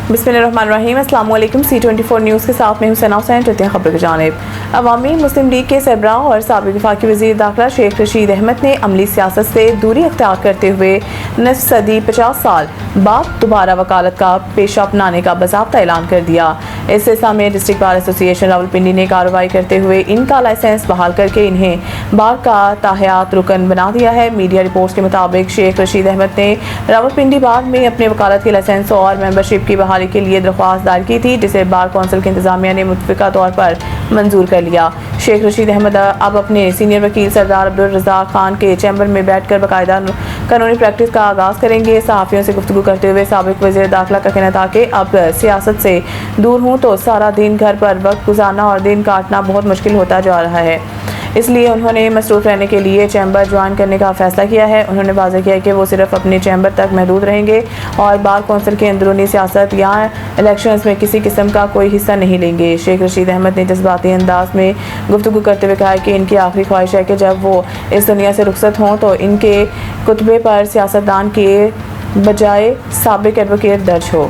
बिस्मिल्लाहिर्रहमानिर्रहीम। अस्सलाम वालेकुम। C24 न्यूज़ के साथ में हुसैन हुसैन चलते हैं खबर की जानिब। अवामी मुस्लिम लीग के सरबराह और साबिक वफाकी वज़ीर दाखिला शेख रशीद अहमद ने अमली सियासत से दूरी अख्तियार करते हुए निस्फ सदी 50 साल बाद दोबारा वकालत का पेशा अपनाने का बाज़ाब्ता ऐलान कर दिया। इस सिलसिले में डिस्ट्रिक्ट बार एसोसिएशन रावलपिंडी ने कार्रवाई करते हुए इनका लाइसेंस बहाल करके इन्हें बार का ताहयात रुकन बना दिया है। मीडिया रिपोर्ट्स के मुताबिक शेख रशीद अहमद ने रावलपिंडी बार में अपने वकालत के लाइसेंस और मेंबरशिप की बहाली के लिए दरख्वास्त दायर की थी, जिसे बार कौंसिल की इंतजामिया ने मुतफ़िका तौर पर मंजूर कर लिया। शेख रशीद अहमद अब अपने सीनियर वकील सरदार अब्दुल रज़ाक खान के चैम्बर में बैठकर बाकायदा कानूनी प्रैक्टिस का आगाज़ करेंगे। सहाफ़ियों से गुफ्तगू करते हुए साबिक वज़ीर दाखिला का कहना था कि अब सियासत से दूर हूँ तो सारा दिन घर पर वक्त गुजारना और दिन काटना बहुत मुश्किल होता जा रहा है, इसलिए उन्होंने मसरूफ़ रहने के लिए चैम्बर ज्वाइन करने का फ़ैसला किया है। उन्होंने वाज़ेह किया कि वो सिर्फ अपने चैम्बर तक महदूद रहेंगे और बार कौंसिल के अंदरूनी सियासत या इलेक्शंस में किसी किस्म का कोई हिस्सा नहीं लेंगे। शेख रशीद अहमद ने जज्बाती अंदाज में गुफ्तगू करते हुए कहा कि इनकी आखिरी ख्वाहिश है कि जब वो इस दुनिया से रुखसत हों तो इनके कुतबे पर सियासतदान के बजाय साबिक एडवोकेट दर्ज हो।